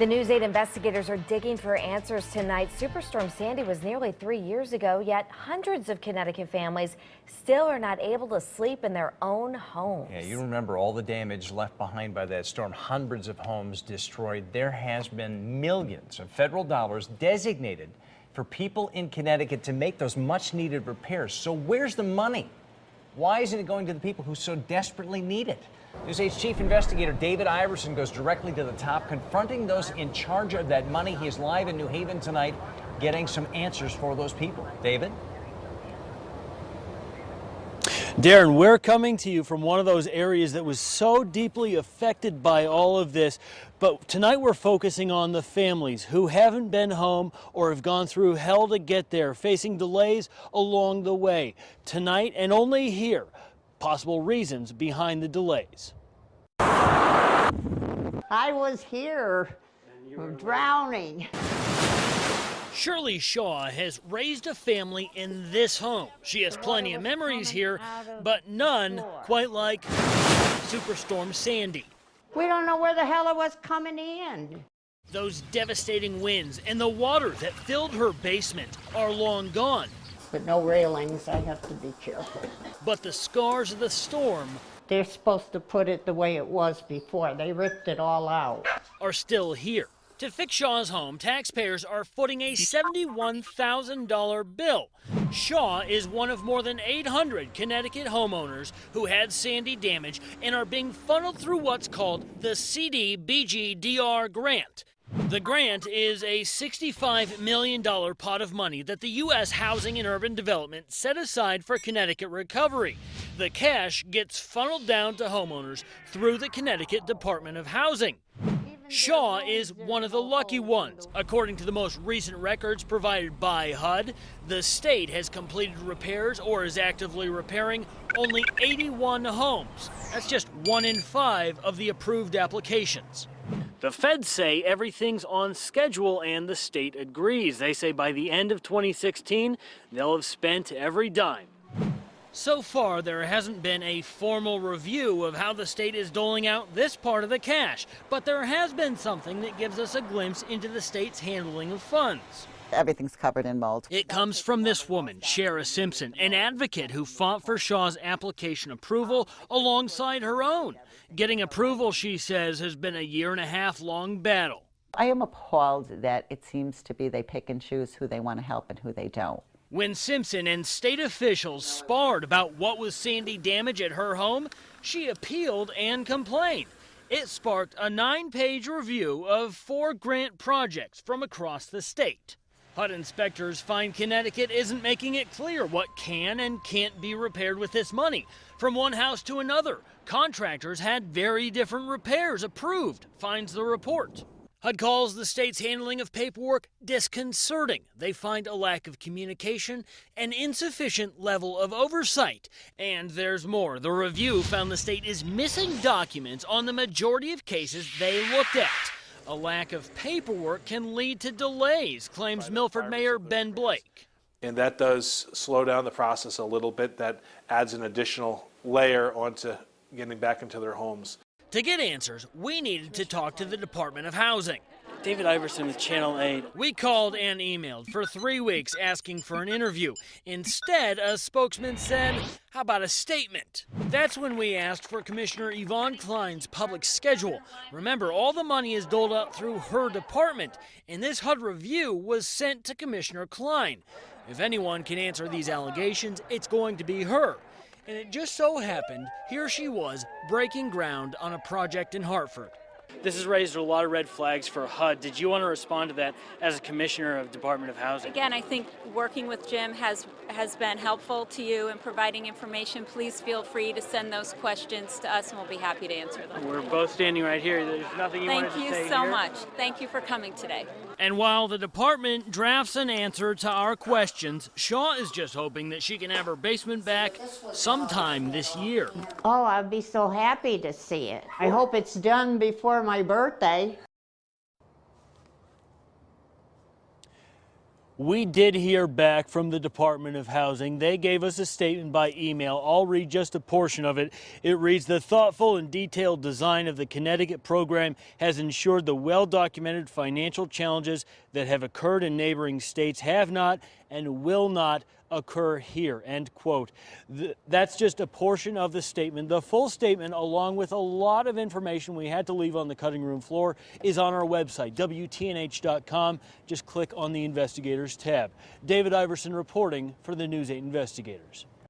The News 8 investigators are digging for answers tonight. Superstorm Sandy was nearly 3 years ago, yet hundreds of Connecticut families still are not able to sleep in their own homes. Yeah, you remember all the damage left behind by that storm. Hundreds of homes destroyed. There has been millions of federal dollars designated for people in Connecticut to make those much needed repairs. So where's the money? Why isn't it going to the people who so desperately need it? News 8's chief investigator David Iverson goes directly to the top, confronting those in charge of that money. He is live in New Haven tonight, getting some answers for those people. David? Darren, we're coming to you from one of those areas that was so deeply affected by all of this. But tonight we're focusing on the families who haven't been home or have gone through hell to get there, facing delays along the way. Tonight and only here, possible reasons behind the delays. I was here drowning. Shirley Shaw has raised a family in this home. She has plenty of memories here, but none quite like Superstorm Sandy. We don't know where the hell it was coming in. Those devastating winds and the water that filled her basement are long gone. But no railings, I have to be careful. But the scars of the storm They're supposed to put it the way it was before. They ripped it all out. are still here. To fix Shaw's home, taxpayers are footing a $71,000 bill. Shaw is one of more than 800 Connecticut homeowners who had Sandy damage and are being funneled through what's called the CDBG-DR grant. The grant is a $65 million pot of money that the U.S. Housing and Urban Development set aside for Connecticut recovery. The cash gets funneled down to homeowners through the Connecticut Department of Housing. Shaw is one of the lucky ones. According to the most recent records provided by HUD, the state has completed repairs or is actively repairing only 81 homes. That's just 1 in 5 of the approved applications. The feds say everything's on schedule and the state agrees. They say by the end of 2016, they'll have spent every dime. So far, there hasn't been a formal review of how the state is doling out this part of the cash, but there has been something that gives us a glimpse into the state's handling of funds. Everything's covered in mold. It comes from this woman, Shara Simpson, an advocate who fought for Shaw's application approval alongside her own. Getting approval, she says, has been a 1.5 year long battle. I am appalled that it seems to be they pick and choose who they want to help and who they don't. When Simpson and state officials sparred about what was Sandy damage at her home, she appealed and complained. It sparked a 9-page review of 4 grant projects from across the state. HUD inspectors find Connecticut isn't making it clear what can and can't be repaired with this money. From one house to another, contractors had very different repairs approved, finds the report. HUD calls the state's handling of paperwork disconcerting. They find a lack of communication, an insufficient level of oversight. And there's more. The review found the state is missing documents on the majority of cases they looked at. A lack of paperwork can lead to delays, claims Milford Mayor Ben Blake. And that does slow down the process a little bit. That adds an additional layer onto getting back into their homes. To get answers, we needed to talk to the Department of Housing. David Iverson with Channel 8. We called and emailed for 3 weeks asking for an interview. Instead, a spokesman said, "How about a statement?" That's when we asked for Commissioner Yvonne Klein's public schedule. Remember, all the money is doled out through her department, and this HUD review was sent to Commissioner Klein. If anyone can answer these allegations, it's going to be her. And it just so happened, here she was, breaking ground on a project in Hartford. This has raised a lot of red flags for HUD. Did you want to respond to that as a commissioner of Department of Housing? Again, I think working with Jim has been helpful to you in providing information. Please feel free to send those questions to us and we'll be happy to answer them. We're both standing right here. There's nothing you wanted to say Thank you so here? much. Thank you for coming today. And while the department drafts an answer to our questions, Shaw is just hoping that she can have her basement back sometime this year. Oh, I'd be so happy to see it. I hope it's done before my birthday. We did hear back from the Department of Housing. They gave us a statement by email. I'll read just a portion of it. It reads, the thoughtful and detailed design of the Connecticut program has ensured the well-documented financial challenges that have occurred in neighboring states have not and will not occur here, end quote. That's just a portion of the statement. The full statement, along with a lot of information we had to leave on the cutting room floor, is on our website, WTNH.com. Just click on the Investigators tab. David Iverson reporting for the News 8 Investigators.